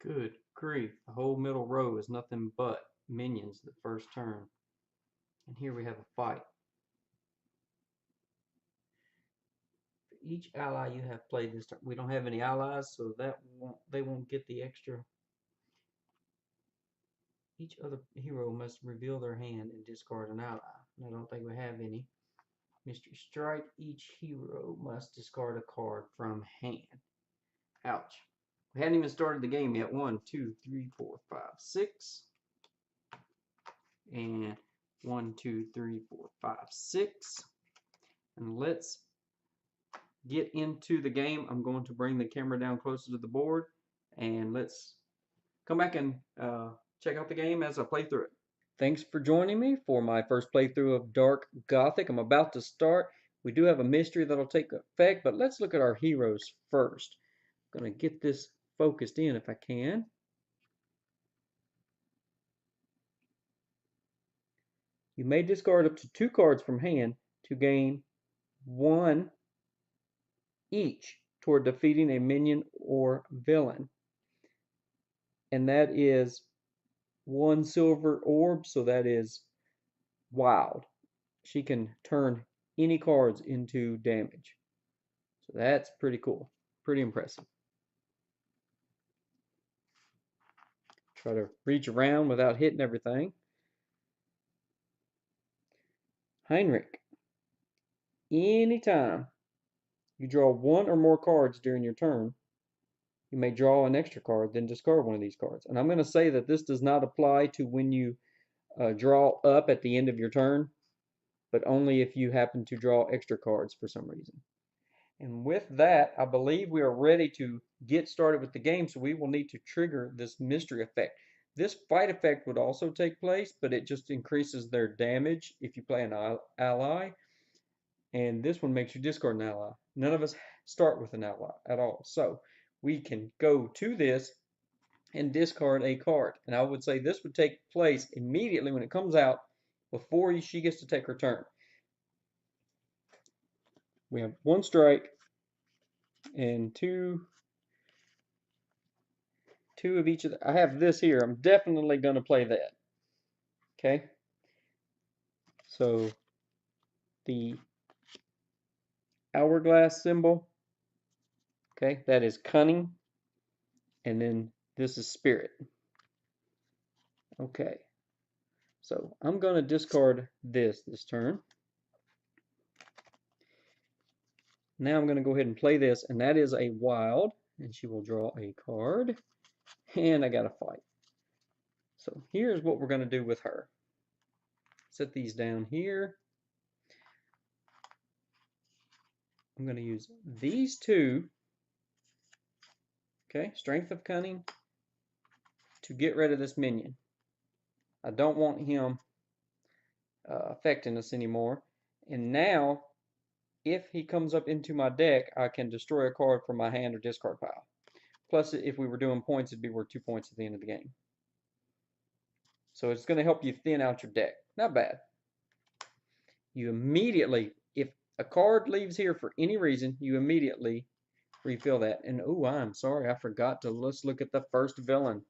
Good grief, the whole middle row is nothing but minions the first turn. And here we have a fight. For each ally you have played this turn, we don't have any allies, so they won't get the extra. Each other hero must reveal their hand and discard an ally. And I don't think we have any. Mystery Strike, each hero must discard a card from hand. Ouch. We hadn't even started the game yet. 1, 2, 3, 4, 5, 6. And 1, 2, 3, 4, 5, 6. And let's get into the game. I'm going to bring the camera down closer to the board, and let's come back and check out the game as I play through it. Thanks for joining me for my first playthrough of Dark Gothic. I'm about to start. We do have a mystery that'll take effect, but let's look at our heroes first. I'm going to get this focused in if I can. You may discard up to 2 cards from hand to gain 1 each toward defeating a minion or villain. And that is 1 silver orb, so that is wild. She can turn any cards into damage. So that's pretty cool. Pretty impressive. Try to reach around without hitting everything. Heinrich. Anytime you draw 1 or more cards during your turn, you may draw an extra card, then discard one of these cards. And I'm going to say that this does not apply to when you draw up at the end of your turn, but only if you happen to draw extra cards for some reason. And with that, I believe we are ready to get started with the game, so we will need to trigger this mystery effect. This fight effect would also take place, but it just increases their damage if you play an ally. And this one makes you discard an ally. None of us start with an ally at all. So we can go to this and discard a card. And I would say this would take place immediately when it comes out before she gets to take her turn. We have 1 strike and two of each of I have this here. I'm definitely going to play that. Okay. So the hourglass symbol, okay, that is cunning. And then this is spirit. Okay. So I'm going to discard this turn. Now I'm going to go ahead and play this, and that is a wild, and she will draw a card, and I got to fight. So here's what we're going to do with her. Set these down here. I'm going to use these 2, okay, strength of cunning, to get rid of this minion. I don't want him affecting us anymore. And now, if he comes up into my deck, I can destroy a card from my hand or discard pile. Plus, if we were doing points, it'd be worth 2 points at the end of the game. So it's going to help you thin out your deck. Not bad. You immediately, if a card leaves here for any reason, you immediately refill that. And oh, I'm sorry, I forgot to let's look at the first villain.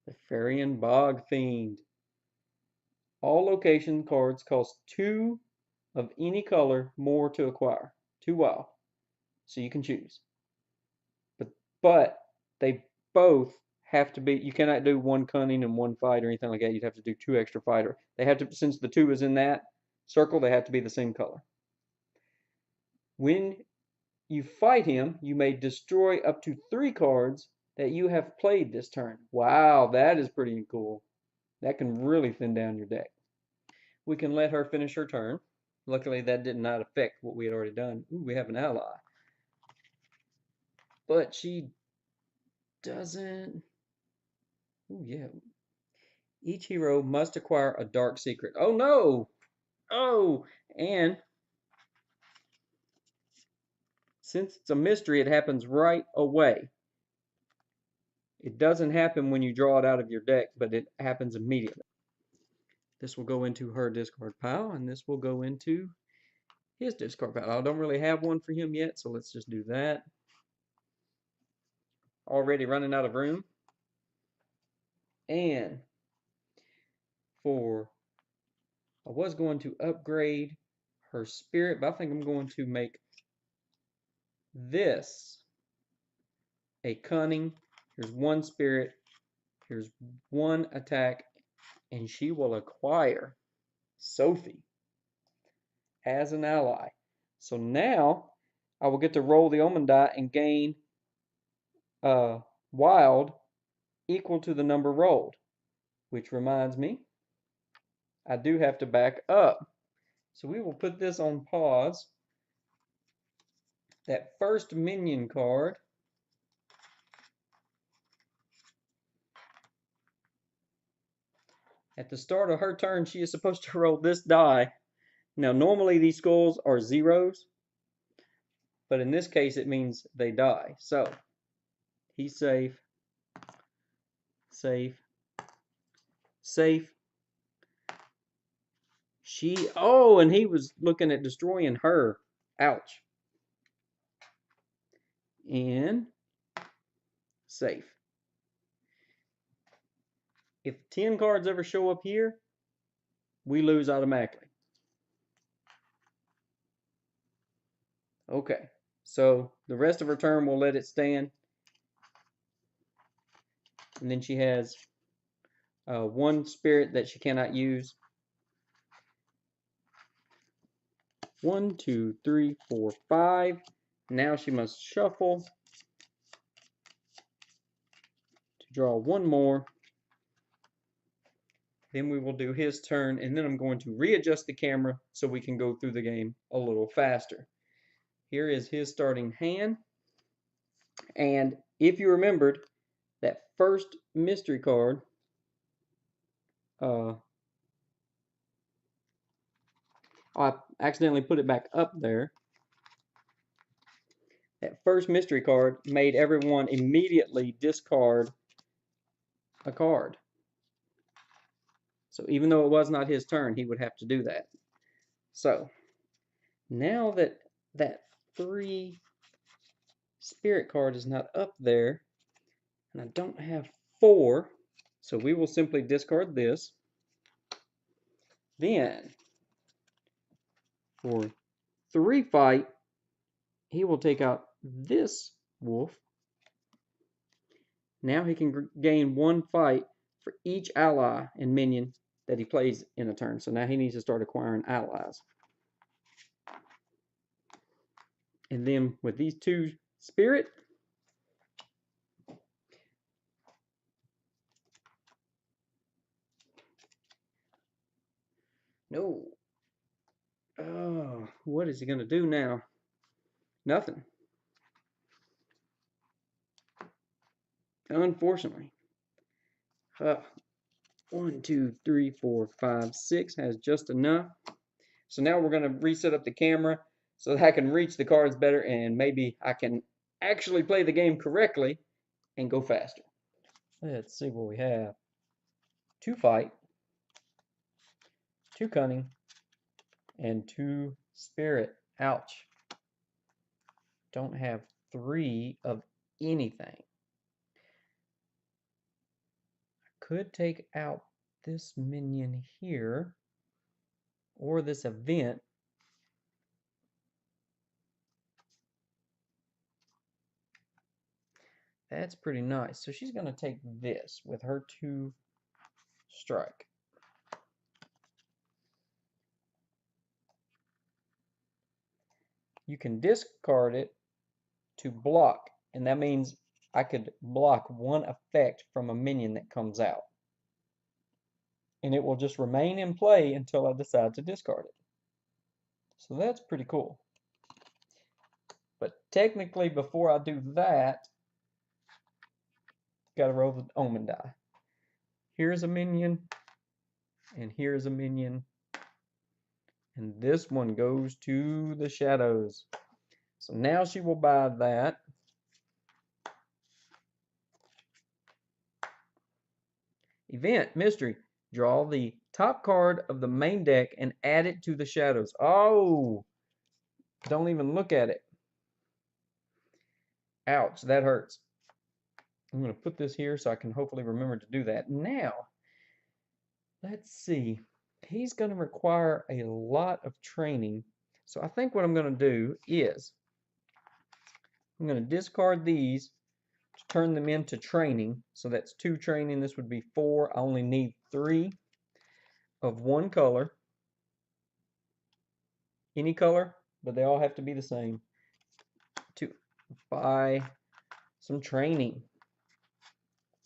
The Farian Bog Fiend. All location cards cost 2 of any color more to acquire. 2 wild. So you can choose. But they both have to be, you cannot do 1 cunning and 1 fight or anything like that. You'd have to do 2 extra fighter. They have to, since the 2 is in that circle, they have to be the same color. When you fight him, you may destroy up to 3 cards that you have played this turn. Wow, that is pretty cool. That can really thin down your deck. We can let her finish her turn. Luckily, that did not affect what we had already done. Ooh, we have an ally. But she doesn't. Ooh, yeah. Each hero must acquire a dark secret. Oh, no! Oh, and since it's a mystery, it happens right away. It doesn't happen when you draw it out of your deck, but it happens immediately. This will go into her discard pile, and this will go into his discard pile. I don't really have one for him yet, so let's just do that. Already running out of room. And for, I was going to upgrade her spirit, but I think I'm going to make this a cunning. Here's one spirit, here's one attack, and she will acquire Sophie as an ally. So now I will get to roll the omen die and gain wild equal to the number rolled. Which reminds me, I do have to back up. So we will put this on pause. That first minion card at the start of her turn, she is supposed to roll this die. Now, normally these skulls are zeros, but in this case, it means they die. So, he's safe, safe, safe. Oh, and he was looking at destroying her. Ouch. And safe. If 10 cards ever show up here, we lose automatically. Okay, so the rest of her turn, we'll let it stand. And then she has one spirit that she cannot use. 1, 2, 3, 4, 5. Now she must shuffle to draw one more. Then we will do his turn, and then I'm going to readjust the camera so we can go through the game a little faster. Here is his starting hand. And if you remembered, that first mystery card, I accidentally put it back up there. That first mystery card made everyone immediately discard a card. So even though it was not his turn, he would have to do that. So now that that 3 spirit card is not up there, and I don't have 4, so we will simply discard this. Then for 3 fight, he will take out this wolf. Now he can gain 1 fight for each ally and minion that he plays in a turn. So now he needs to start acquiring allies. And then with these 2 spirit, no. Oh, what is he going to do now? Nothing. Unfortunately. 1, 2, 3, 4, 5, 6 has just enough. So now we're going to reset up the camera so that I can reach the cards better, and maybe I can actually play the game correctly and go faster. Let's see what we have. 2 fight, 2 cunning, and 2 spirit. Ouch. Don't have 3 of anything. I could take out this minion here, or this event. That's pretty nice. So she's going to take this with her 2 strike. You can discard it to block, and that means I could block 1 effect from a minion that comes out. And it will just remain in play until I decide to discard it. So that's pretty cool. But technically, before I do that, got to roll the omen die. Here's a minion, and here's a minion, and this one goes to the shadows. So now she will buy that. Event, mystery. Draw the top card of the main deck and add it to the shadows. Oh, don't even look at it. Ouch, that hurts. I'm going to put this here so I can hopefully remember to do that. Now, let's see. He's going to require a lot of training. So I think what I'm going to do is I'm going to discard these to turn them into training. So that's 2 training. This would be 4. I only need 3 of one color. Any color, but they all have to be the same. To buy some training.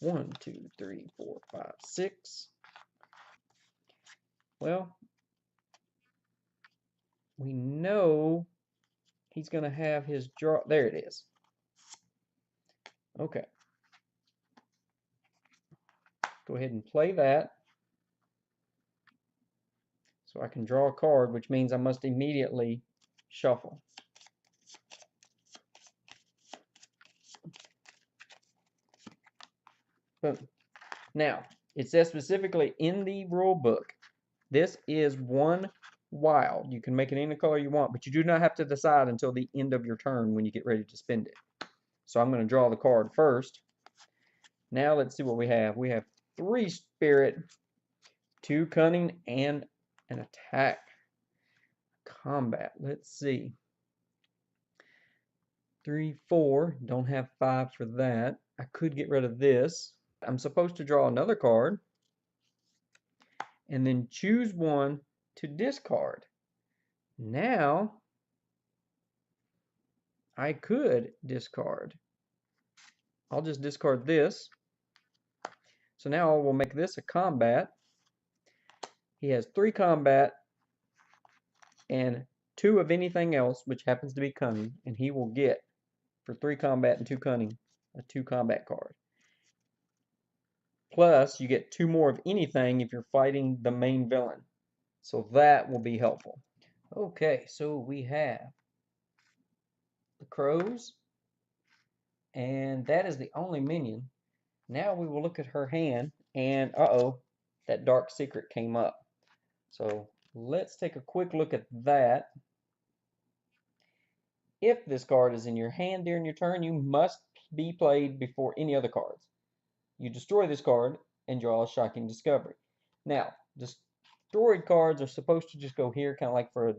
1, 2, 3, 4, 5, 6. Well, we know he's going to have his draw. There it is. Okay. Go ahead and play that. So I can draw a card, which means I must immediately shuffle. Boom. Now, it says specifically in the rule book, this is one wild. You can make it any color you want, but you do not have to decide until the end of your turn when you get ready to spend it. So I'm going to draw the card first. Now let's see what we have. We have 3 spirit, 2 cunning, and an attack. Combat. Let's see. 3, 4. Don't have 5 for that. I could get rid of this. I'm supposed to draw another card and then choose one to discard. Now I could discard. I'll just discard this. So now we'll make this a combat. He has 3 combat and 2 of anything else, which happens to be cunning, and he will get, for 3 combat and 2 cunning, a 2 combat card. Plus, you get 2 more of anything if you're fighting the main villain. So that will be helpful. Okay, so we have the crows, and that is the only minion. Now we will look at her hand, and uh-oh, that dark secret came up. So let's take a quick look at that. If this card is in your hand during your turn, you must be played before any other cards. You destroy this card and draw a shocking discovery. Now, destroyed cards are supposed to just go here, kind of like for a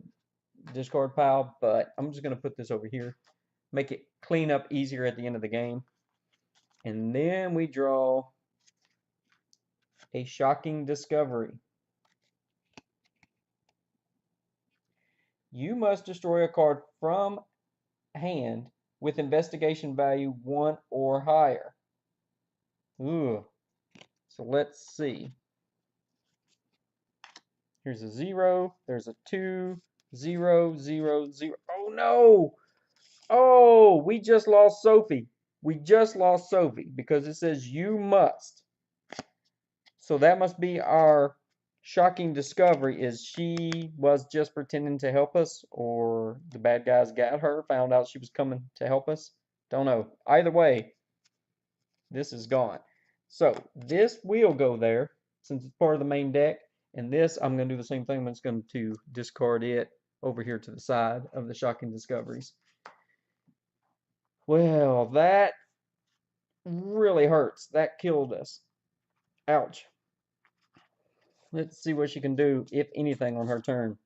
discard pile, but I'm just going to put this over here, make it clean up easier at the end of the game. And then we draw a shocking discovery. You must destroy a card from hand with investigation value 1 or higher. Ooh. So let's see. Here's a 0. There's a 2. 0, 0, 0. Oh no! Oh, we just lost Sophie. We just lost Sophie because it says you must. So that must be our shocking discovery, is she was just pretending to help us, or the bad guys got her, found out she was coming to help us. Don't know. Either way, this is gone. So this will go there since it's part of the main deck. And this, I'm going to do the same thing. I'm just going to discard it over here to the side of the shocking discoveries. Well, that really hurts. That killed us. Ouch. Let's see what she can do, if anything, on her turn.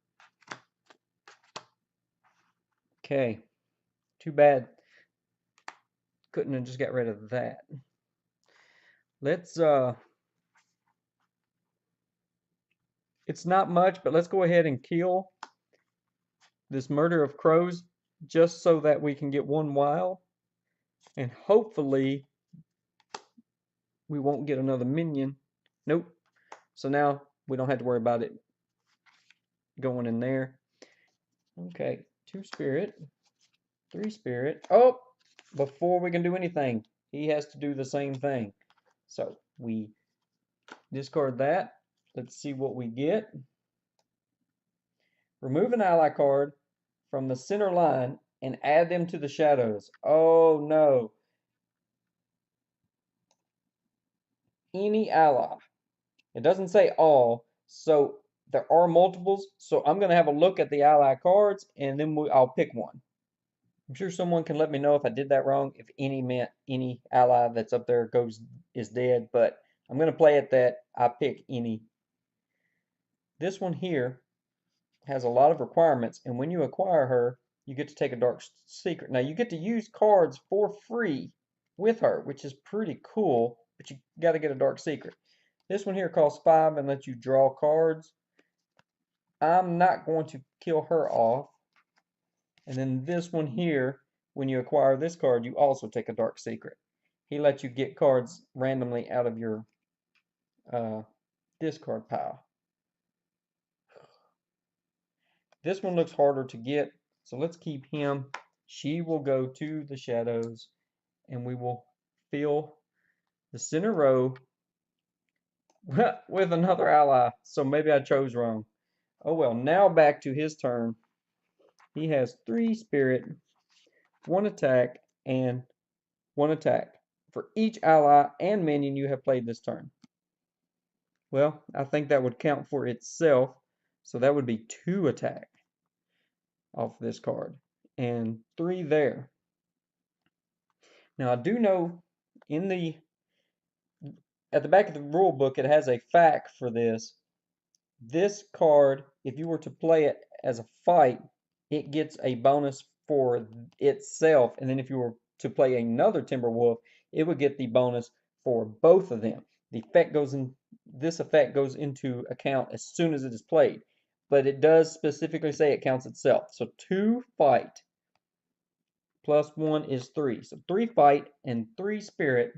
Okay. Too bad. Couldn't have just got rid of that. Let's, it's not much, but let's go ahead and kill this murder of crows just so that we can get 1 wild. And hopefully we won't get another minion. Nope. So now we don't have to worry about it going in there. Okay, 2 spirit, 3 spirit. Oh, before we can do anything, he has to do the same thing. So we discard that. Let's see what we get. Remove an ally card from the center line and add them to the shadows. Oh no. Any ally. It doesn't say all, so there are multiples. So I'm going to have a look at the ally cards, and then I'll pick one. I'm sure someone can let me know if I did that wrong, if any meant any ally that's up there is dead, but I'm going to play it that I pick any. This one here has a lot of requirements, and when you acquire her, you get to take a dark secret. Now, you get to use cards for free with her, which is pretty cool, but you got to get a dark secret. This one here costs 5 and lets you draw cards. I'm not going to kill her off. And then this one here, when you acquire this card, you also take a dark secret. He lets you get cards randomly out of your discard pile. This one looks harder to get, so let's keep him. She will go to the shadows, and we will fill the center row with another ally. So maybe I chose wrong. Oh well, now back to his turn. He has 3 spirit, 1 attack, and 1 attack for each ally and minion you have played this turn. Well, I think that would count for itself, so that would be 2 attack off this card, and 3 there. Now I do know at the back of the rule book it has a fact for this. This card, if you were to play it as a fight, it gets a bonus for itself, and then if you were to play another Timberwolf, it would get the bonus for both of them. This effect goes into account as soon as it is played, but it does specifically say it counts itself. So 2 fight plus 1 is 3. So 3 fight and 3 spirit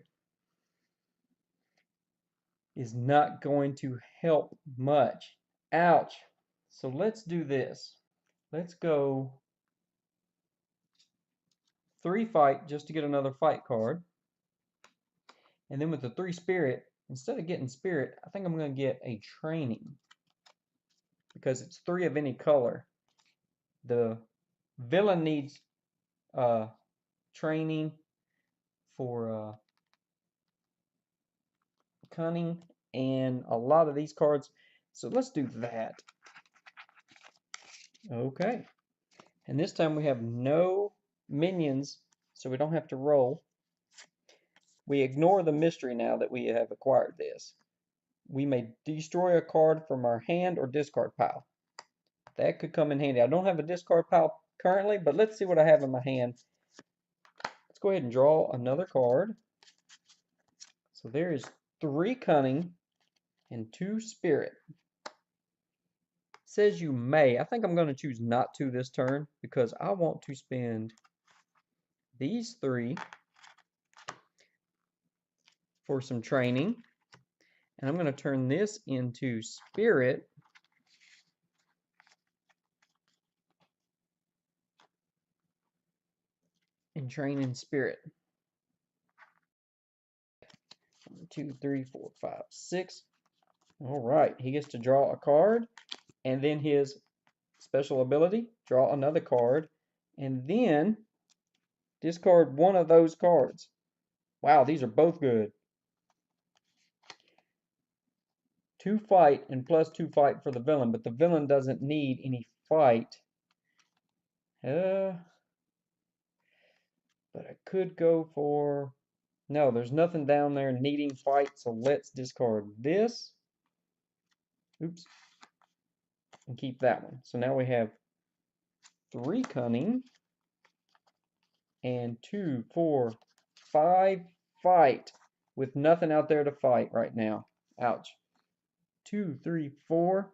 is not going to help much. Ouch. So let's do this. Let's go 3 fight just to get another fight card. And then with the 3 spirit, instead of getting spirit, I think I'm going to get a training. Because it's 3 of any color. The villain needs training for cunning and a lot of these cards. So let's do that. Okay. And this time we have no minions, so we don't have to roll. We ignore the mystery now that we have acquired this. We may destroy a card from our hand or discard pile. That could come in handy. I don't have a discard pile currently, but let's see what I have in my hand. Let's go ahead and draw another card. So there is 3 cunning and 2 spirit. It says you may. I think I'm going to choose not to this turn because I want to spend these 3 for some training. And I'm going to turn this into spirit. And train in spirit. 1, 2, 3, 4, 5, 6. All right, he gets to draw a card, and then his special ability, draw another card, and then discard one of those cards. Wow, these are both good. 2 fight and plus 2 fight for the villain, but the villain doesn't need any fight. But I could go for... No, there's nothing down there needing fight, so let's discard this. Oops. And keep that one. So now we have 3 cunning and 2, 4, 5 fight with nothing out there to fight right now. Ouch. 2, 3, 4.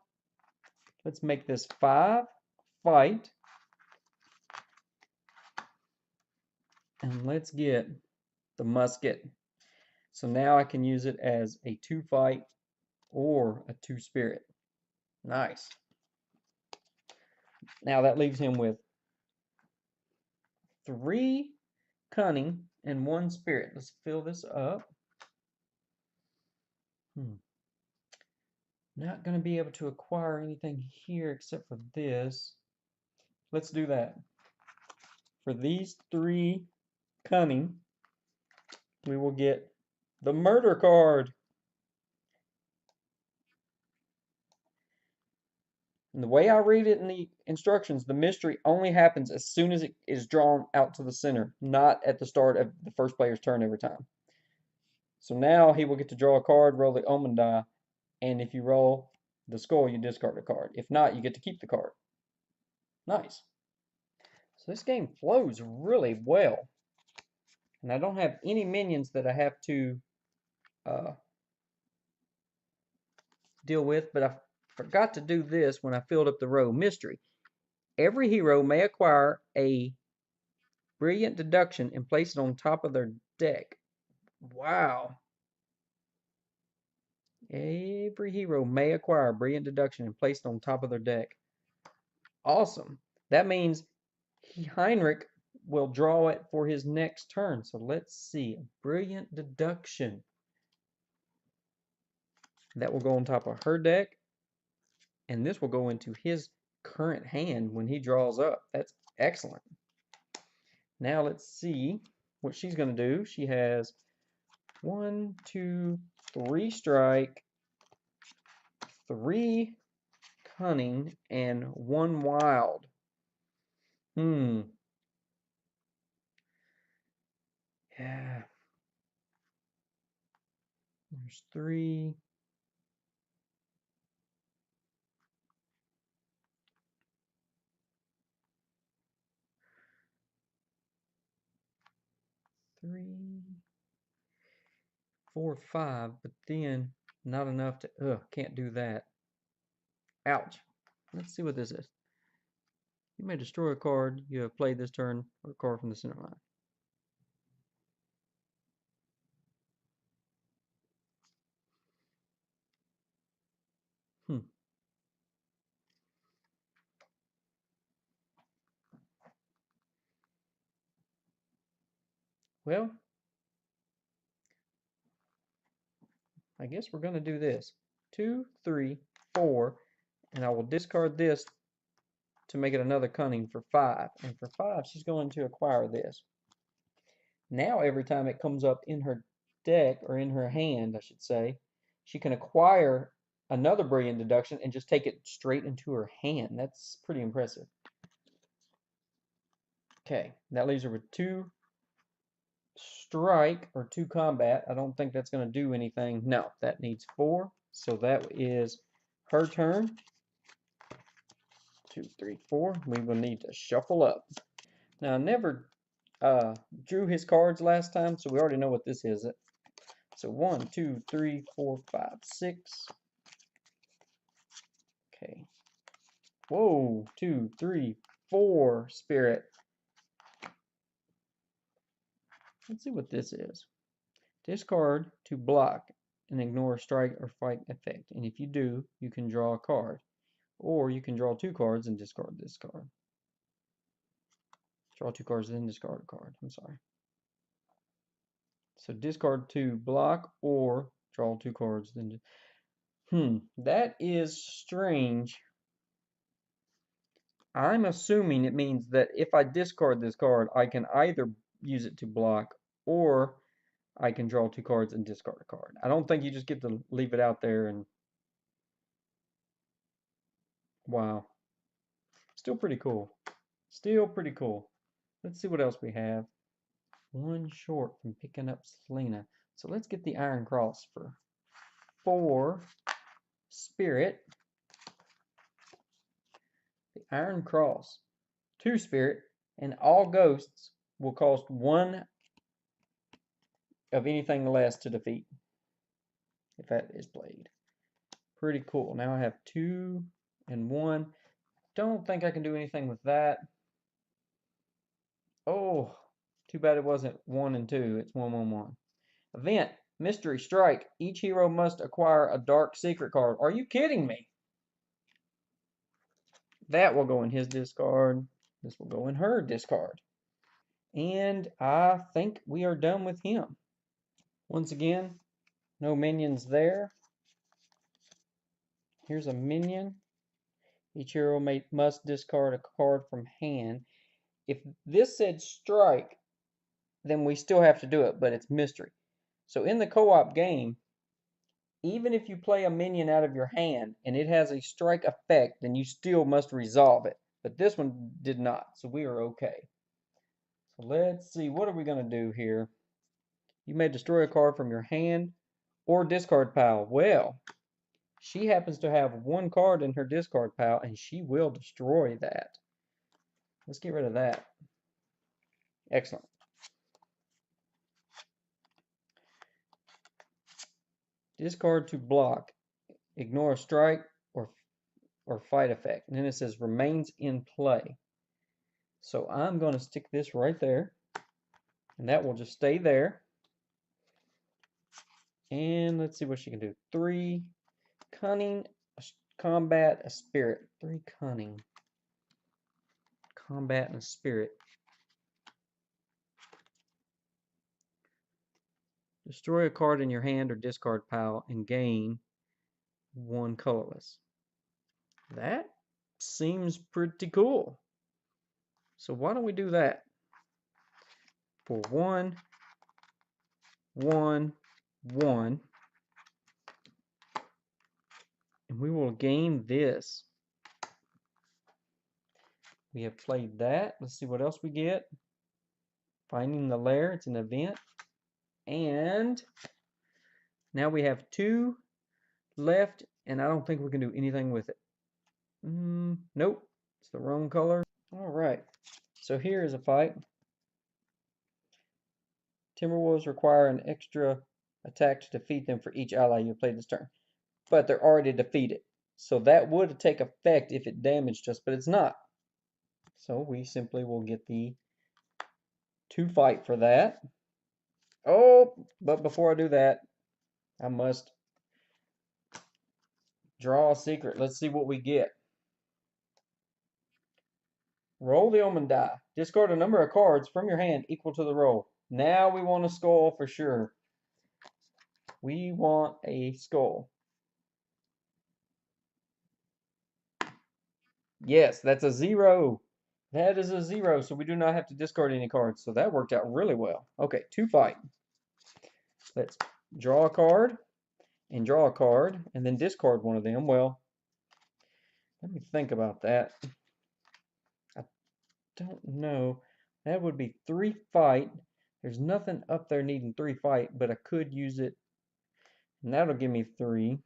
Let's make this 5 fight. And let's get the musket. So now I can use it as a 2 fight or a 2 spirit. Nice. Now that leaves him with 3 cunning and 1 spirit. Let's fill this up. Not going to be able to acquire anything here except for this. Let's do that. For these 3 cunning, we will get the murder card. And the way I read it in the instructions, the mystery only happens as soon as it is drawn out to the center, not at the start of the first player's turn every time. So now he will get to draw a card, roll the omen die, and if you roll the skull, you discard a card. If not, you get to keep the card. Nice. So this game flows really well. And I don't have any minions that I have to deal with, but I forgot to do this when I filled up the row. Mystery. Every hero may acquire a brilliant deduction and place it on top of their deck. Wow. Every hero may acquire a brilliant deduction and place it on top of their deck. Awesome. That means Heinrich will draw it for his next turn. So let's see. A brilliant deduction. That will go on top of her deck. And this will go into his current hand when he draws up. That's excellent. Now let's see what she's going to do. She has 1, 2, 3 strike, 3 cunning, and 1 wild. Yeah. There's 3. Three, 4, 5, but then not enough to, can't do that. Ouch. Let's see what this is. You may destroy a card you have played this turn or a card from the center line. Well, I guess we're going to do this. 2, 3, 4, and I will discard this to make it another cunning for 5. And for 5, she's going to acquire this. Now every time it comes up in her deck, or in her hand, I should say, she can acquire another brilliant deduction and just take it straight into her hand. That's pretty impressive. Okay, that leaves her with 2 strike or 2 combat. I don't think that's going to do anything. No, that needs 4. So that is her turn. 2, 3, 4. We will need to shuffle up. Now, I never drew his cards last time, so we already know what this is. So 1, 2, 3, 4, 5, 6. Okay. Whoa, 2, 3, 4 spirit. Let's see what this is. Discard to block and ignore strike or fight effect. And if you do, you can draw a card. Or you can draw 2 cards and discard this card. Draw 2 cards and then discard a card. I'm sorry. So discard to block or draw 2 cards. Then that is strange. I'm assuming it means that if I discard this card, I can either use it to block or I can draw 2 cards and discard a card. I don't think you just get to leave it out there and... Wow. Still pretty cool. Still pretty cool. Let's see what else we have. 1 short from picking up Selena. So let's get the Iron Cross for 4 spirit. The Iron Cross, 2 spirit, and all ghosts will cost 1 of anything less to defeat, if that is played. Pretty cool. Now I have 2 and 1. Don't think I can do anything with that. Oh, too bad it wasn't 1 and 2. It's 1, 1, 1. Event, Mystery Strike. Each hero must acquire a dark secret card. Are you kidding me? That will go in his discard. This will go in her discard. And I think we are done with him. Once again, no minions there. Here's a minion. Each hero must discard a card from hand. If this said strike, then we still have to do it, but it's mystery. So in the co-op game, even if you play a minion out of your hand and it has a strike effect, then you still must resolve it. but this one did not, so we are okay. So let's see, what are we going to do here? You may destroy a card from your hand or discard pile. Well, she happens to have one card in her discard pile, and she will destroy that. Let's get rid of that. Excellent. Discard to block. Ignore a strike or fight effect. And then it says remains in play. So I'm going to stick this right there. And that will just stay there. And let's see what she can do. 3 cunning, combat, a spirit. 3 cunning, combat, and a spirit. Destroy a card in your hand or discard pile and gain 1 colorless. That seems pretty cool. So why don't we do that? For 1, 1, 1. And we will gain this. We have played that. Let's see what else we get. Finding the lair. It's an event. And now we have 2 left, and I don't think we can do anything with it. Nope. It's the wrong color. All right. So here is a fight. Timberwolves require an extra attack to defeat them for each ally you play this turn. But they're already defeated. So that would take effect if it damaged us, but it's not. So we simply will get the 2 fight for that. Oh, but before I do that, I must draw a secret. Let's see what we get. Roll the omen die. Discard a number of cards from your hand equal to the roll. Now we want a skull for sure. We want a skull. Yes, that's a 0. That is a 0, so we do not have to discard any cards. So that worked out really well. Okay, 2 fight. Let's draw a card and draw a card and then discard one of them. Well, let me think about that. I don't know. That would be 3 fight. There's nothing up there needing 3 fight, but I could use it. And that'll give me 3.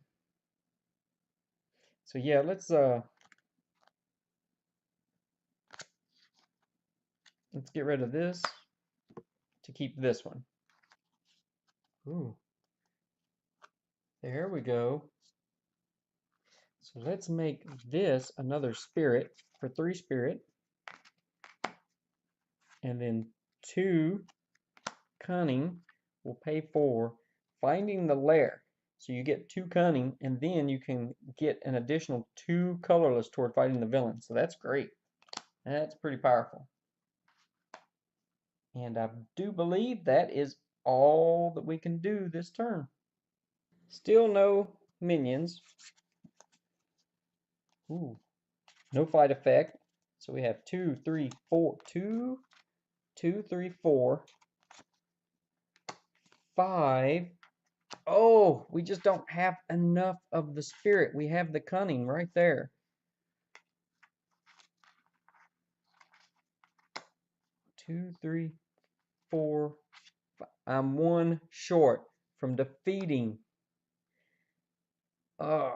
So yeah, let's get rid of this to keep this one. Ooh. There we go. So let's make this another spirit for 3 spirit. And then 2 cunning will pay for finding the lair. So you get 2 cunning, and then you can get an additional 2 colorless toward fighting the villain. So that's great. That's pretty powerful. And I do believe that is all that we can do this turn. Still no minions. Ooh, no fight effect. So we have 2, 3, 4, 2, 2, 3, 4, 5. Oh, we just don't have enough of the spirit. We have the cunning right there. 2, 3, 4, 5. I'm 1 short from defeating. Oh.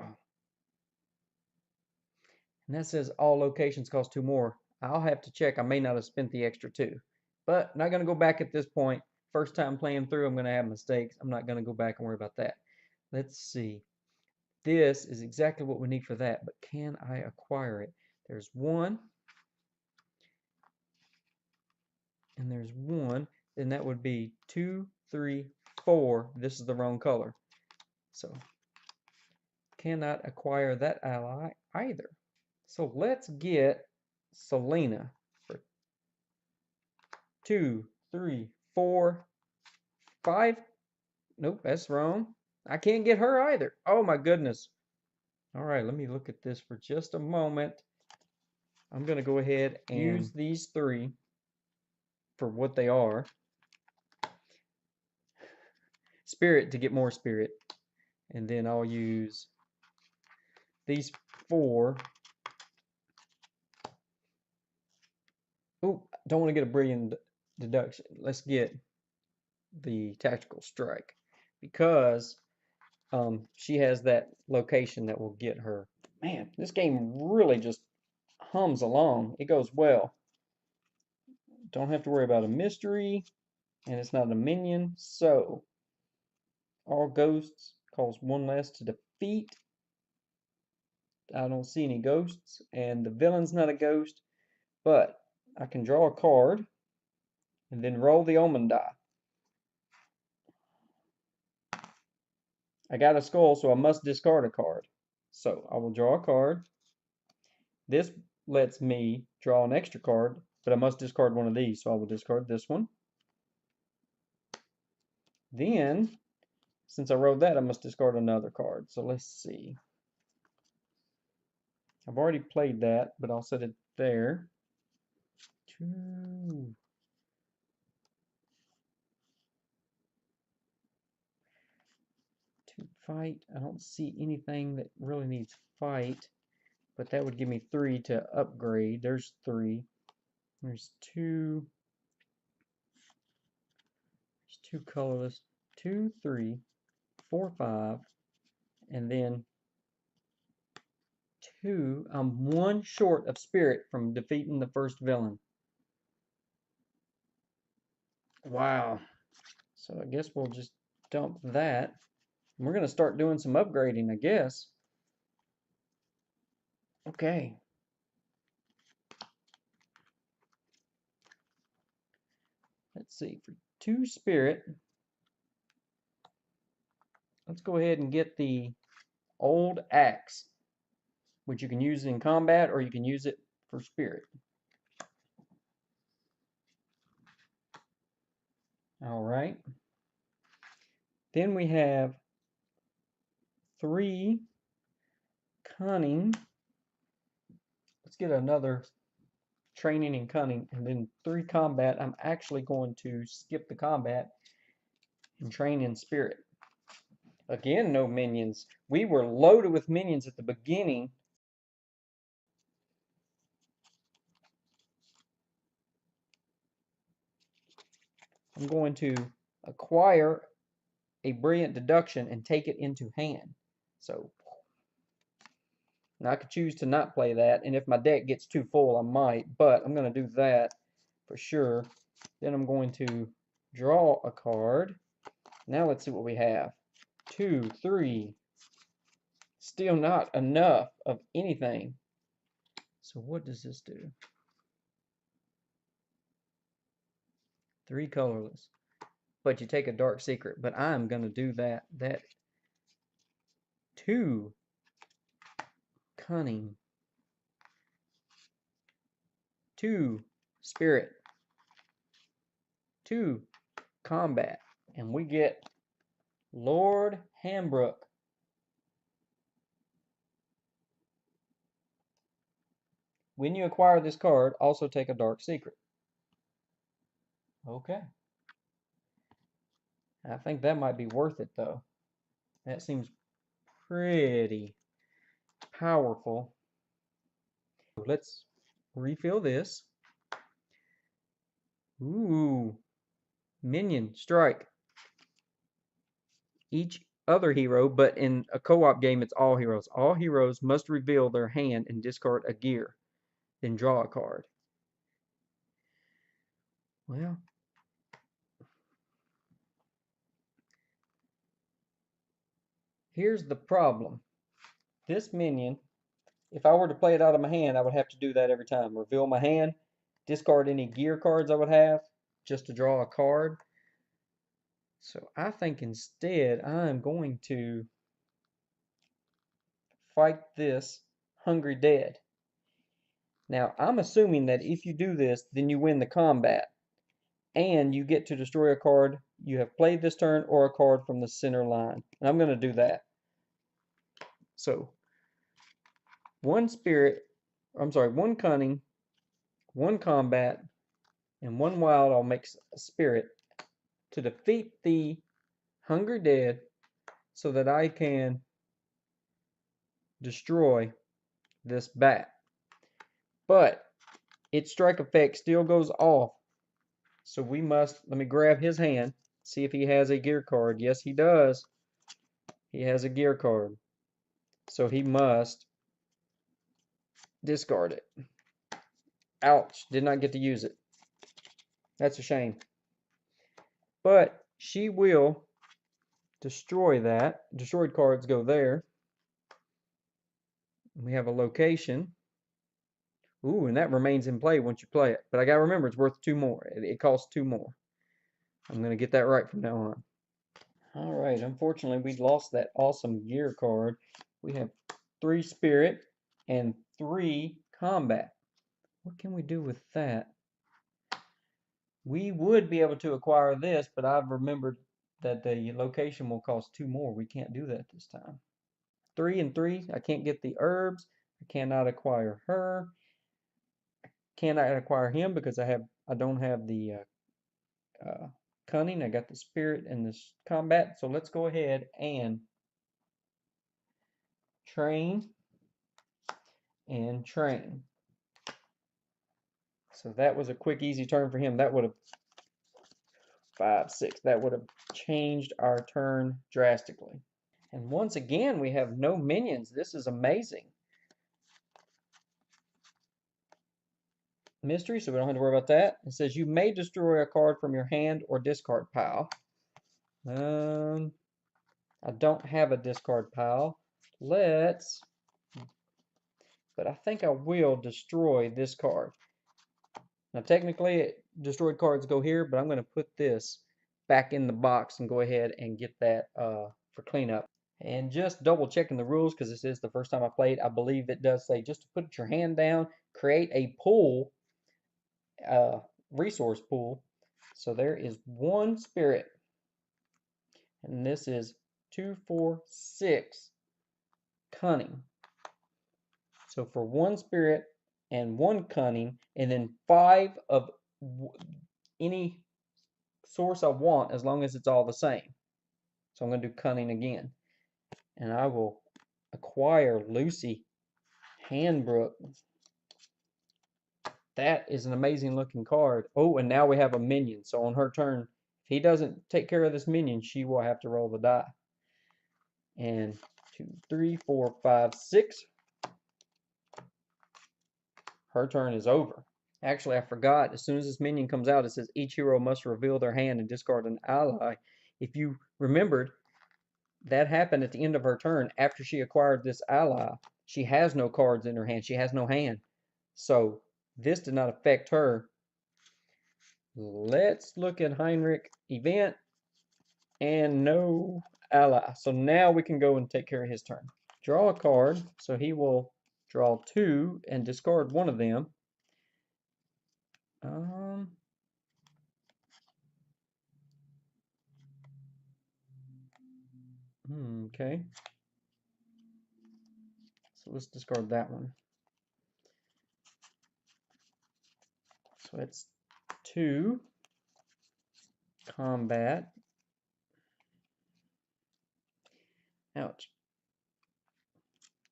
And that says all locations cost 2 more. I'll have to check. I may not have spent the extra 2. But not going to go back at this point. First time playing through, I'm going to have mistakes. I'm not going to go back and worry about that. Let's see. This is exactly what we need for that. But can I acquire it? There's 1. And there's 1. Then that would be 2, 3, 4. This is the wrong color. So cannot acquire that ally either. So let's get Selena for 2, 3, 4, 5. Nope, that's wrong. I can't get her either. Oh my goodness. All right, let me look at this for just a moment. I'm going to go ahead and use these 3 for what they are. Spirit to get more spirit. And then I'll use these 4 Oh, don't want to get a brilliant deduction. Let's get the tactical strike because she has that location that will get her. Man, this game really just hums along. It goes well. Don't have to worry about a mystery, and it's not a minion. So, all ghosts cause one less to defeat. I don't see any ghosts, and the villain's not a ghost, but I can draw a card and then roll the omen die. I got a skull, so I must discard a card. So I will draw a card. This lets me draw an extra card, but I must discard one of these, so I will discard this one. Then, since I rolled that, I must discard another card. So let's see. I've already played that, but I'll set it there. To fight. I don't see anything that really needs fight, but that would give me 3 to upgrade. There's 3. There's 2. There's 2 colorless. 2, 3, 4, 5, and then 2. I'm 1 short of spirit from defeating the first villain. Wow. So I guess we'll just dump that. And we're going to start doing some upgrading, I guess. Okay. Let's see. For 2 spirit, let's go ahead and get the old axe, which you can use in combat or you can use it for spirit. All right. Then we have 3 cunning. Let's get another training in cunning, and then 3 combat. I'm actually going to skip the combat and train in spirit. Again, no minions. We were loaded with minions at the beginning. I'm going to acquire a brilliant deduction and take it into hand. So now I could choose to not play that, and if my deck gets too full, I might, but I'm going to do that for sure. Then I'm going to draw a card. Now let's see what we have. 2, 3. Still not enough of anything. So what does this do? 3 colorless. But you take a dark secret. But I'm going to do that. That 2 cunning. 2 spirit. 2 combat. And we get Lord Hambrook. When you acquire this card, also take a dark secret. Okay. I think that might be worth it, though. That seems pretty powerful. Let's refill this. Ooh. Minion, strike. Each other hero, but in a co-op game, it's all heroes. All heroes must reveal their hand and discard a gear. Then draw a card. Well, here's the problem. This minion, if I were to play it out of my hand, I would have to do that every time. Reveal my hand, discard any gear cards I would have, just to draw a card. So I think instead I'm going to fight this Hungry Dead. Now, I'm assuming that if you do this, then you win the combat. And you get to destroy a card you have played this turn or a card from the center line. And I'm going to do that. So, 1 spirit, I'm sorry, 1 cunning, 1 combat, and 1 wild. I'll make a spirit to defeat the Hungry Dead so that I can destroy this bat. But its strike effect still goes off. So we must, let me grab his hand, see if he has a gear card. Yes, he does. He has a gear card. So he must discard it. Ouch, did not get to use it. That's a shame. But she will destroy that. Destroyed cards go there. We have a location. Ooh, and that remains in play once you play it. But I gotta remember, it's worth 2 more. It costs 2 more. I'm gonna get that right from now on. Alright, unfortunately we lost that awesome gear card. We have 3 spirit and 3 combat. What can we do with that? We would be able to acquire this, but I've remembered that the location will cost 2 more. We can't do that this time. 3 and 3. I can't get the herbs. I cannot acquire her. Cannot acquire him because I don't have the cunning. I got the spirit and this combat. So let's go ahead and train and train. So that was a quick, easy turn for him. That would have 5, 6. That would have changed our turn drastically. And once again, we have no minions. This is amazing. Mystery, so we don't have to worry about that. It says you may destroy a card from your hand or discard pile. I don't have a discard pile. But I think I will destroy this card. Now technically destroyed cards go here, but I'm going to put this back in the box and go ahead and get that for cleanup. And just double checking the rules because this is the first time I played. I believe it does say just to put your hand down, create a pool, resource pool. So there is 1 spirit, and this is 2, 4, 6 cunning. So for 1 spirit and 1 cunning, and then 5 of any source I want, as long as it's all the same. So I'm going to do cunning again, and I will acquire Lucy Handbrook. That is an amazing looking card. Oh, and now we have a minion. So on her turn, if he doesn't take care of this minion, she will have to roll the die. And 2, 3, 4, 5, 6. Her turn is over. Actually, I forgot. As soon as this minion comes out, it says each hero must reveal their hand and discard an ally. If you remembered, that happened at the end of her turn after she acquired this ally. She has no cards in her hand. She has no hand. So this did not affect her. Let's look at Heinrich event and no ally. So now we can go and take care of his turn. Draw a card. So he will draw 2 and discard 1 of them. Okay. So let's discard that one. So it's 2 combat. Ouch.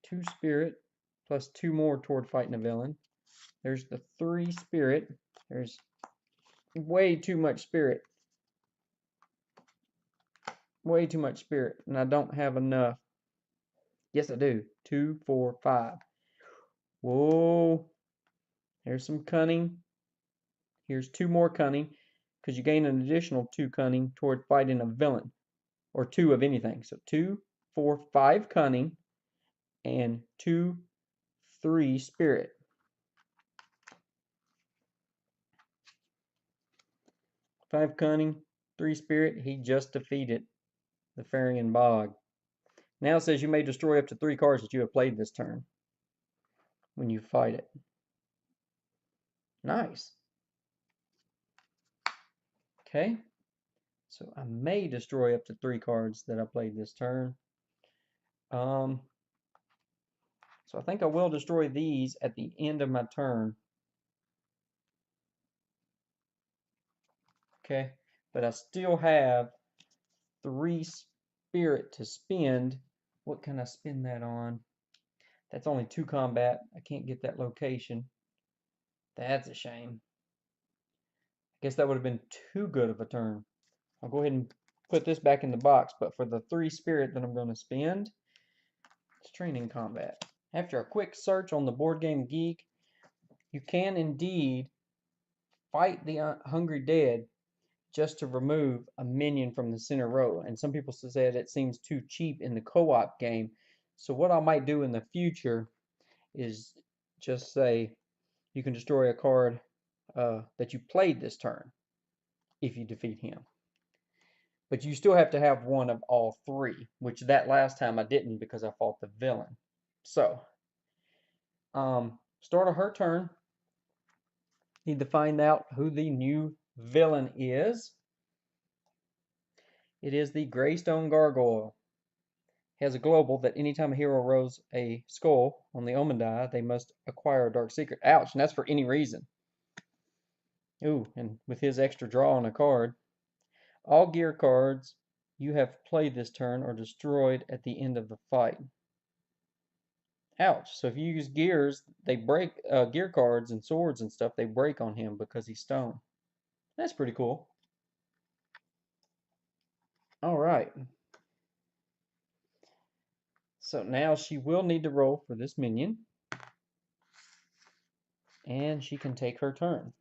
2 spirit plus 2 more toward fighting a villain. There's the 3 spirit. There's way too much spirit. Way too much spirit. And I don't have enough. Yes, I do. 2, 4, 5. Whoa. There's some cunning. Here's 2 more cunning. Because you gain an additional 2 cunning toward fighting a villain. Or 2 of anything. So 2, 4, 5 cunning. And 2, 3 spirit. 5 cunning, 3 spirit. He just defeated the Farian Bog. Now it says you may destroy up to 3 cards that you have played this turn when you fight it. Nice. Okay. So I may destroy up to 3 cards that I played this turn. So I think I will destroy these at the end of my turn. Okay. But I still have 3 spirit to spend. What can I spend that on? That's only 2 combat. I can't get that location. That's a shame. I guess that would have been too good of a turn. I'll go ahead and put this back in the box, but for the 3 spirit that I'm going to spend, it's training combat. After a quick search on the Board Game Geek, you can indeed fight the Hungry Dead just to remove a minion from the center row. And some people said it seems too cheap in the co-op game. So what I might do in the future is just say you can destroy a card that you played this turn if you defeat him. But you still have to have one of all 3, which that last time I didn't because I fought the villain. So, start of her turn. Need to find out who the new villain is. It is the Greystone Gargoyle. It has a global that anytime a hero rolls a skull on the omen die, they must acquire a dark secret. Ouch, and that's for any reason. Ooh, and with his extra draw on a card. All gear cards you have played this turn are destroyed at the end of the fight. Ouch. So if you use gears, they break, gear cards and swords and stuff, they break on him because he's stone. That's pretty cool. Alright. So now she will need to roll for this minion. And she can take her turn.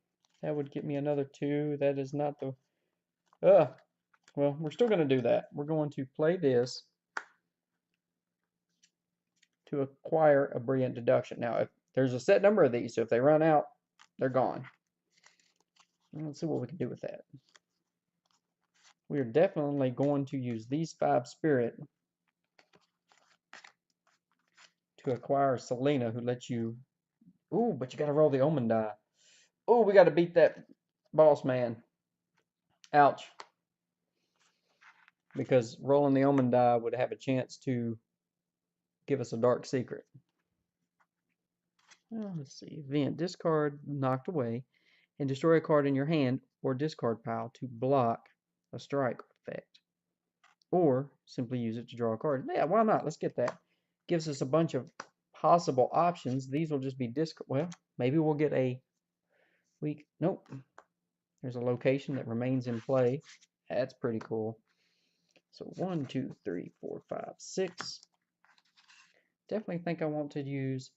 That would get me another 2. That is not the... well, we're still going to do that. We're going to play this to acquire a brilliant deduction. Now, if there's a set number of these, so if they run out, they're gone. Let's see what we can do with that. We are definitely going to use these 5 spirit to acquire Selena, who lets you... Ooh, but you got to roll the omen die. Ooh, we got to beat that boss man. Ouch. Because rolling the omen die would have a chance to give us a dark secret. Well, let's see. Event. Discard knocked away and destroy a card in your hand or discard pile to block a strike effect. Or simply use it to draw a card. Yeah, why not? Let's get that. Gives us a bunch of possible options. These will just be discard. Well, maybe we'll get a weak. Nope. There's a location that remains in play. That's pretty cool. So 1, 2, 3, 4, 5, 6. Definitely think I want to use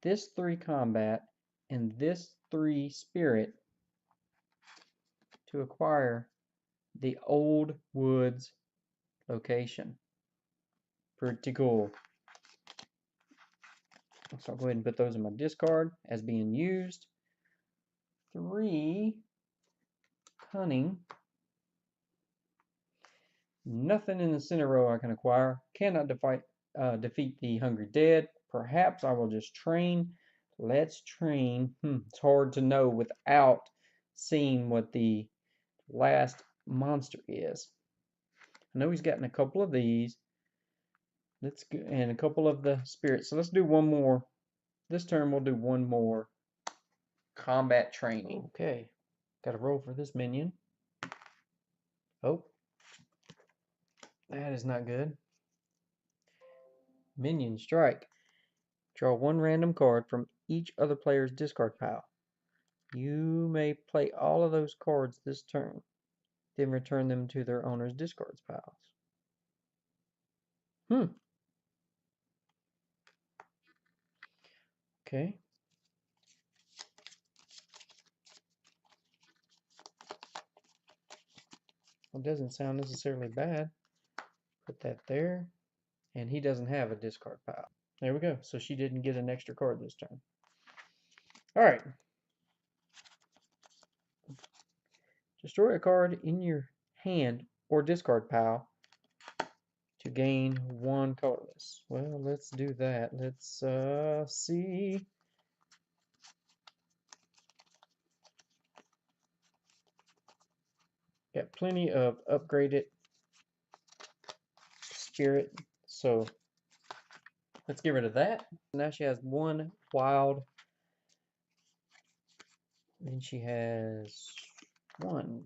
this 3 combat and this 3 spirit to acquire the Old Woods location. Pretty cool. So I'll go ahead and put those in my discard as being used. 3 cunning. Nothing in the center row I can acquire. Cannot defeat the Hungry Dead. Perhaps I will just train. Let's train. It's hard to know without seeing what the last monster is. I know he's gotten a couple of these. Let's go, and a couple of the spirits. So let's do one more. This turn we'll do one more combat training. Okay. Got to roll for this minion. Oh. That is not good. Minion strike. Draw 1 random card from each other player's discard pile. You may play all of those cards this turn, then return them to their owner's discards piles. Okay. Well, it doesn't sound necessarily bad. Put that there. And he doesn't have a discard pile. There we go. So she didn't get an extra card this turn. Alright. Destroy a card in your hand or discard pile to gain 1 colorless. Well, let's do that. Let's see. Got plenty of upgraded spirit, so let's get rid of that. Now she has 1 wild. Then she has 1,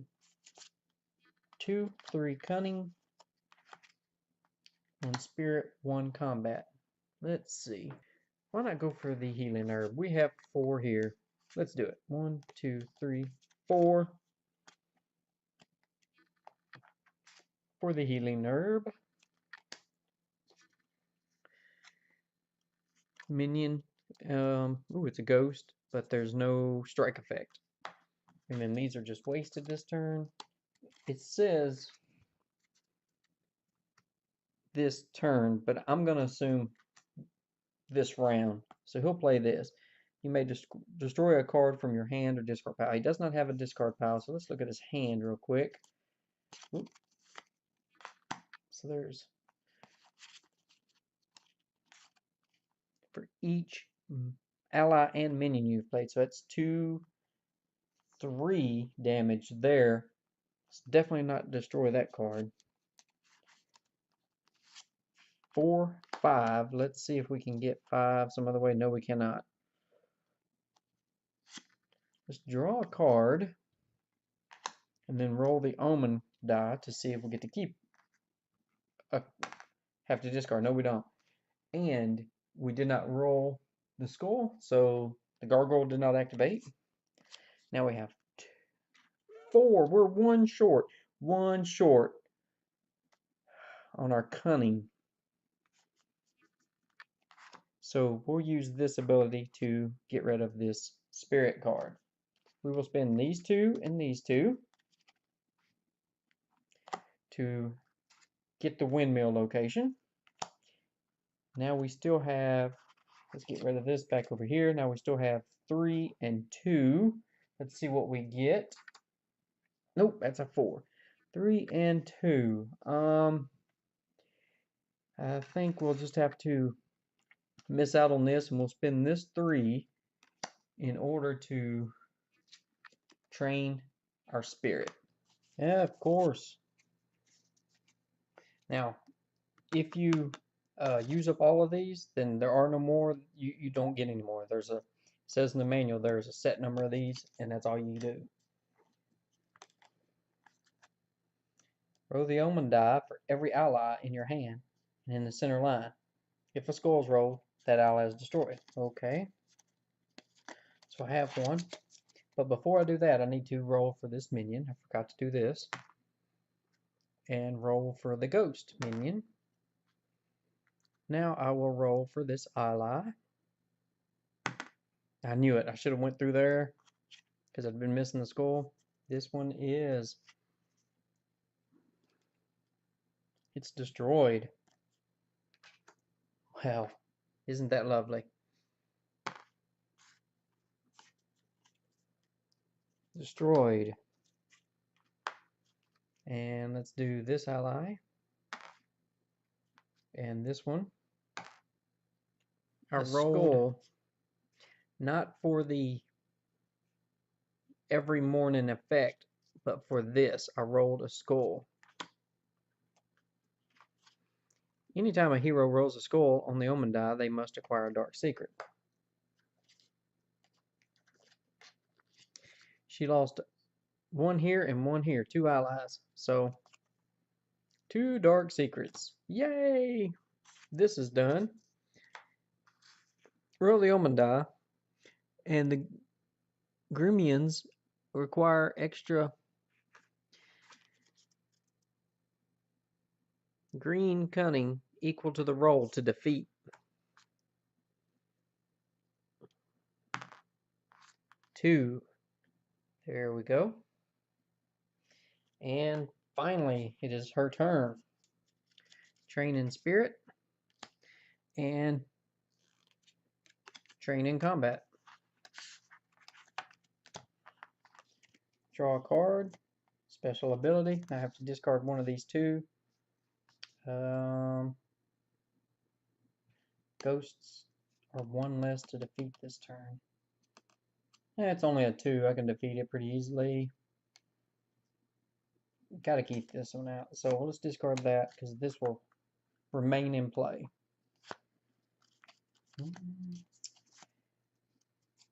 2, 3 cunning, 1 spirit, 1 combat. Let's see. Why not go for the healing herb? We have 4 here. Let's do it. 1, 2, 3, 4 for the healing herb. Minion. Ooh, it's a ghost, but there's no strike effect. And then these are just wasted this turn. It says this turn, but I'm going to assume this round. So he'll play this. You may destroy a card from your hand or discard pile. He does not have a discard pile, so let's look at his hand real quick. Oop. So there's, for each ally and minion you've played, so that's 2, 3 damage there. It's definitely not destroy that card. 4, 5. Let's see if we can get 5 some other way. No, we cannot. Let's draw a card and then roll the omen die to see if we get to keep. Have to discard. No, we don't. And we did not roll the skull, so the gargoyle did not activate. Now we have 4. We're 1 short. 1 short on our cunning. So we'll use this ability to get rid of this spirit card. We will spend these 2 and these 2 to get the windmill location. Now we still have, let's get rid of this back over here. Now we still have 3 and 2. Let's see what we get. Nope, that's a 4. 3 and 2. I think we'll just have to miss out on this, and we'll spend this 3 in order to train our spirit. Yeah, of course. Now, if you use up all of these, then there are no more. You don't get any more. There's a, it says in the manual there's a set number of these, and that's all you do. Roll the omen die for every ally in your hand and in the center line. If a skull is rolled, that ally is destroyed. Okay. So I have 1. But before I do that, I need to roll for this minion. I forgot to do this. And roll for the ghost minion. Now I will roll for this ally. I knew it. I should have went through there because I'd been missing the skull. This one is... it's destroyed. Well, isn't that lovely? Destroyed. And let's do this ally. And this one. I rolled skull, not for the every morning effect, but for this, I rolled a skull. Anytime a hero rolls a skull on the omen die, they must acquire a dark secret. She lost 1 here and 1 here, 2 allies. So 2 dark secrets. Yay! This is done. Roll the omen die, and the Grimians require extra green cunning equal to the roll to defeat. Two. There we go. And finally, it is her turn. Train in spirit and train in combat. Draw a card. Special ability. I have to discard one of these 2. Ghosts are 1 less to defeat this turn. Yeah, it's only a 2. I can defeat it pretty easily. Gotta keep this one out. So let's discard that because this will remain in play.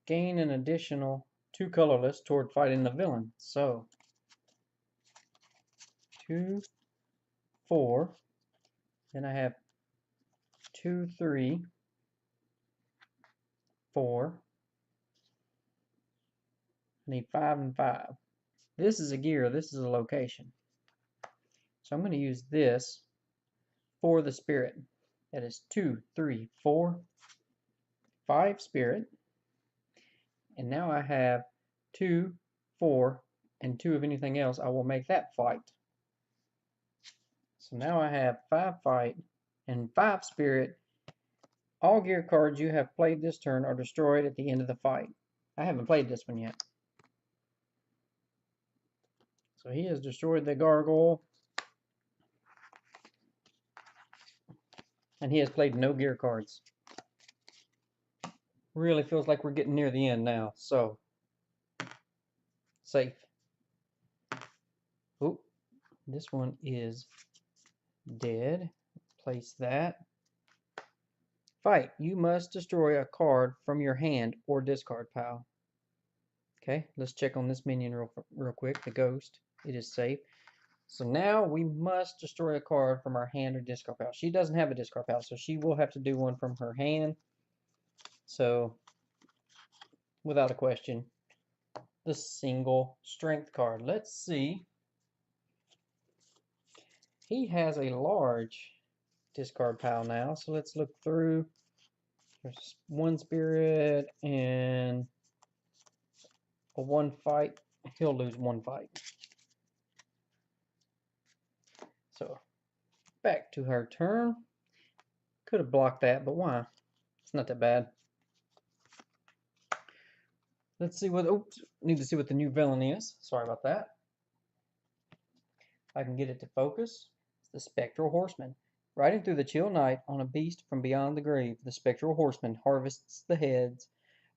Gain an additional 2 colorless toward fighting the villain. So 2, 4. Then I have 2, 3. 4. I need 5 and 5. This is a gear, this is a location. So I'm going to use this for the spirit. That is 2, 3, 4, 5 spirit. And now I have 2, 4, and 2 of anything else. I will make that fight. So now I have 5 fight and 5 spirit. All gear cards you have played this turn are destroyed at the end of the fight. I haven't played this one yet. So he has destroyed the gargoyle. And he has played no gear cards. Really feels like we're getting near the end now. So, safe. Oh, this one is dead. Place that. Fight. You must destroy a card from your hand or discard pile. Okay, let's check on this minion real quick. The ghost. It is safe. So now we must destroy a card from our hand or discard pile. She doesn't have a discard pile, so she will have to do one from her hand. So, without a question, the single strength card. Let's see. He has a large discard pile now, so let's look through. There's 1 spirit and a 1 fight. He'll lose 1 fight. So back to her turn. Could have blocked that, but why? It's not that bad. Let's see what. Oops, need to see what the new villain is. Sorry about that. I can get it to focus. It's the Spectral Horseman. Riding through the chill night on a beast from beyond the grave, the Spectral Horseman harvests the heads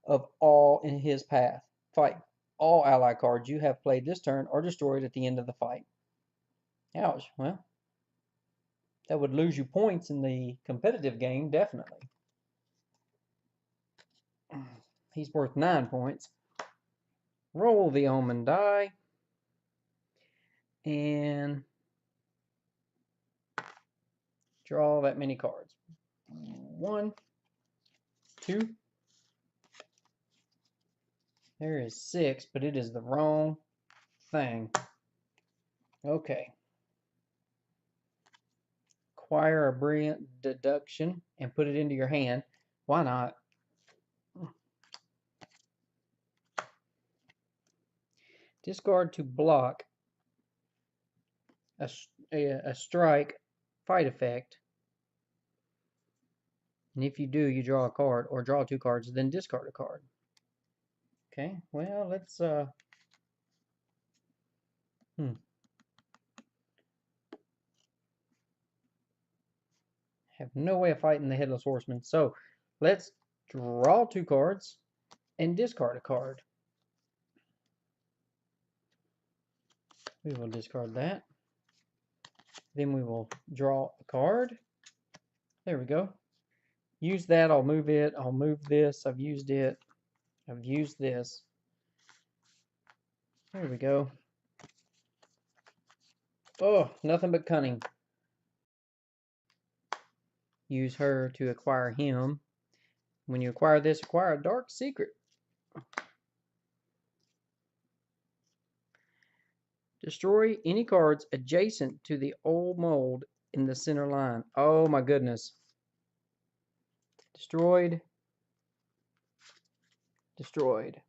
of all in his path. Fight. All ally cards you have played this turn are destroyed at the end of the fight. Ouch. Well, that would lose you points in the competitive game, definitely. He's worth 9 points. Roll the omen die. And draw that many cards. 1, 2. There is 6, but it is the wrong thing. Okay. Acquire a brilliant deduction and put it into your hand. Why not? Discard to block a strike fight effect. And if you do, you draw a card or draw 2 cards, then discard a card. Okay, well, let's have no way of fighting the Headless Horseman. So let's draw 2 cards and discard a card. We will discard that. Then we will draw a card. There we go. Use that. I'll move it. I'll move this. I've used it. I've used this. There we go. Oh, nothing but cunning. Use her to acquire him. When you acquire this, acquire a dark secret. Destroy any cards adjacent to the old mold in the center line. Oh my goodness. Destroyed. Destroyed.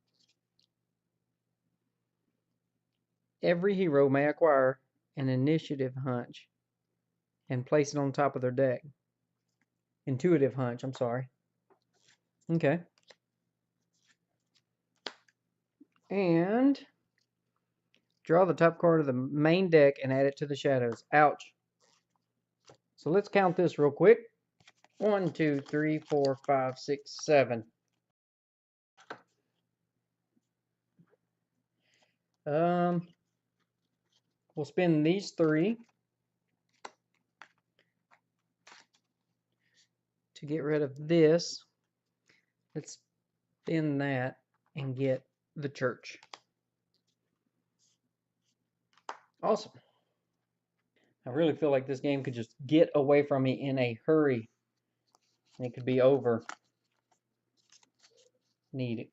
Every hero may acquire an initiative hunch and place it on top of their deck. Intuitive hunch, I'm sorry. Okay. And draw the top card of the main deck and add it to the shadows. Ouch. So let's count this real quick. 1, 2, 3, 4, 5, 6, 7. We'll spend these 3 to get rid of this. Let's spend that and get the church. Awesome. I really feel like this game could just get away from me in a hurry. And it could be over. need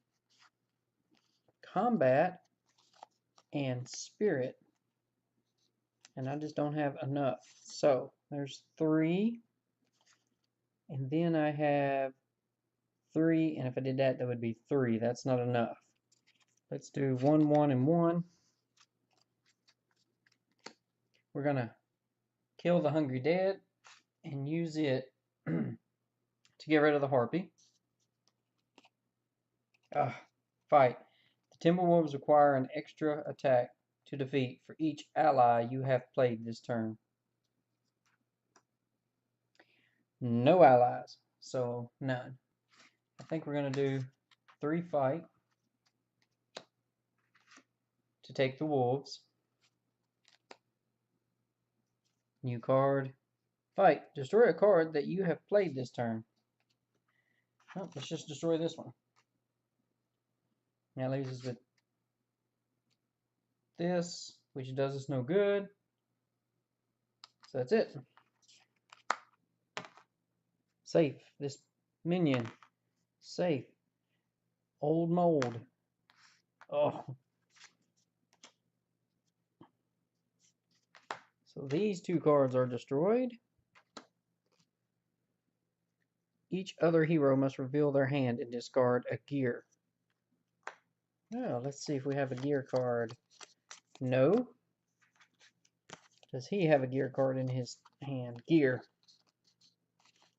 combat and spirit, and I just don't have enough. So there's 3, and then I have 3, and if I did that, that would be 3. That's not enough. Let's do 1, 1, and 1. We're gonna kill the Hungry Dead and use it to get rid of the Harpy. Fight. The Timberwolves require an extra attack to defeat for each ally you have played this turn. No allies, so none. I think we're going to do 3 fight to take the wolves. New card. Fight. Destroy a card that you have played this turn. Oh, let's just destroy this one. That leaves us with this, which does us no good. So that's it. Safe. This minion. Safe. Old mold. Oh. So these 2 cards are destroyed. Each other hero must reveal their hand and discard a gear. Oh, let's see if we have a gear card. No. Does he have a gear card in his hand? Gear.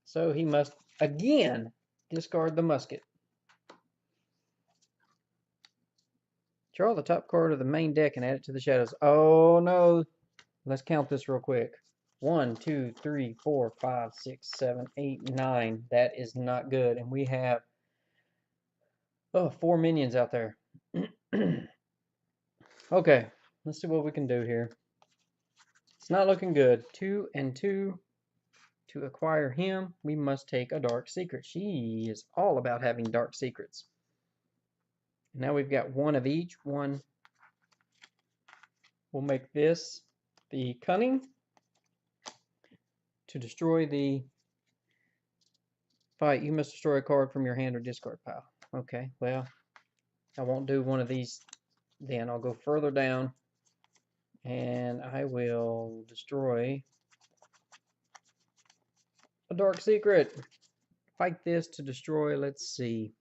So he must again discard the musket. Draw the top card of the main deck and add it to the shadows. Oh no. Let's count this real quick. 1, 2, 3, 4, 5, 6, 7, 8, 9. That is not good. And we have 4 minions out there. Okay, let's see what we can do here. It's not looking good. 2 and 2. To acquire him, we must take a dark secret. She is all about having dark secrets. Now we've got 1 of each. One. We'll make this the cunning to destroy the fight. You must destroy a card from your hand or discard pile. Okay, well, I won't do one of these then. I'll go further down and I will destroy a dark secret. Fight this to destroy, let's see.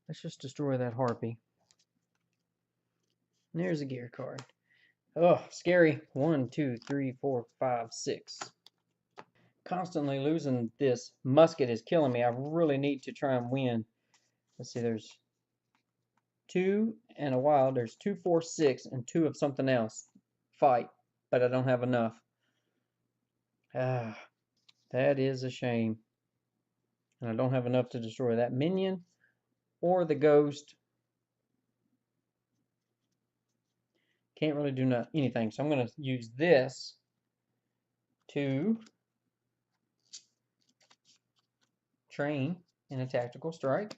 Let's just destroy that harpy. And there's a gear card. Oh, scary. 1, 2, 3, 4, 5, 6. Constantly losing this musket is killing me. I really need to try and win. Let's see, there's 2 and a wild. There's 2, 4, 6, and 2 of something else. Fight, but I don't have enough. Ah, that is a shame. And I don't have enough to destroy that minion or the ghost. Can't really do anything, so I'm going to use this to train in a tactical strike.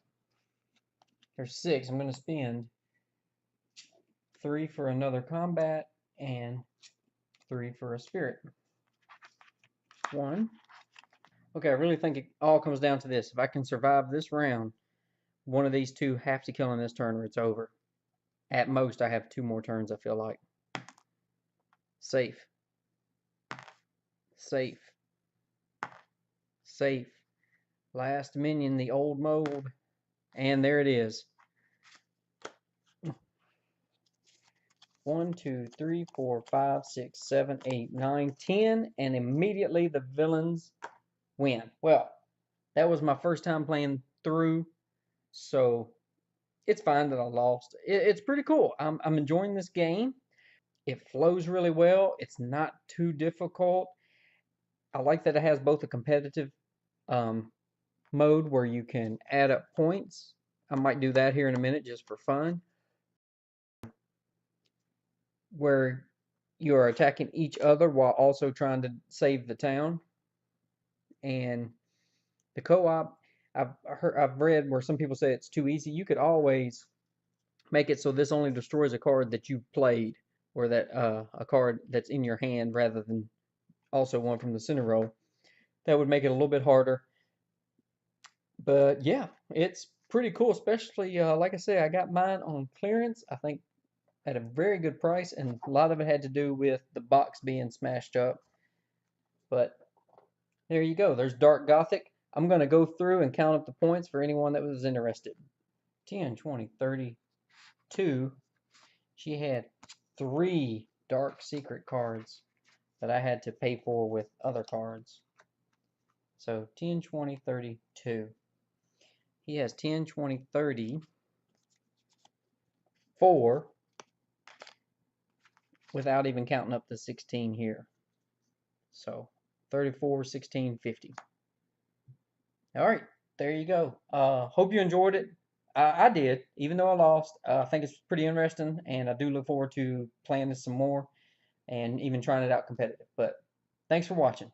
There's 6. I'm going to spend 3 for another combat and 3 for a spirit. 1. Okay, I really think it all comes down to this. If I can survive this round, one of these 2 have to kill in this turn or it's over. At most, I have 2 more turns, I feel like. Safe. Safe. Safe. Last minion, the old mold. And there it is. 1, 2, 3, 4, 5, 6, 7, 8, 9, 10, and immediately the villains win. Well, that was my first time playing through, so it's fine that I lost. It's pretty cool. I'm enjoying this game. It flows really well. It's not too difficult. I like that it has both a competitive mode where you can add up points. I might do that here in a minute just for fun, where you're attacking each other while also trying to save the town. And the co-op, I've read where some people say it's too easy. You could always make it so this only destroys a card that you played, or that a card that's in your hand rather than also one from the center row. That would make it a little bit harder. But yeah, it's pretty cool, especially like I say, I got mine on clearance, I think at a very good price, and a lot of it had to do with the box being smashed up. But there you go. There's Dark Gothic. I'm going to go through and count up the points for anyone that was interested. 10, 20, 32. She had 3 Dark Secret cards that I had to pay for with other cards. So 10, 20, 32. He has 10, 20, 30, 4, without even counting up the 16 here. So 34, 16, 50. All right, there you go. Hope you enjoyed it. I did, even though I lost. I think it's pretty interesting, and I do look forward to playing this some more and even trying it out competitive. But thanks for watching.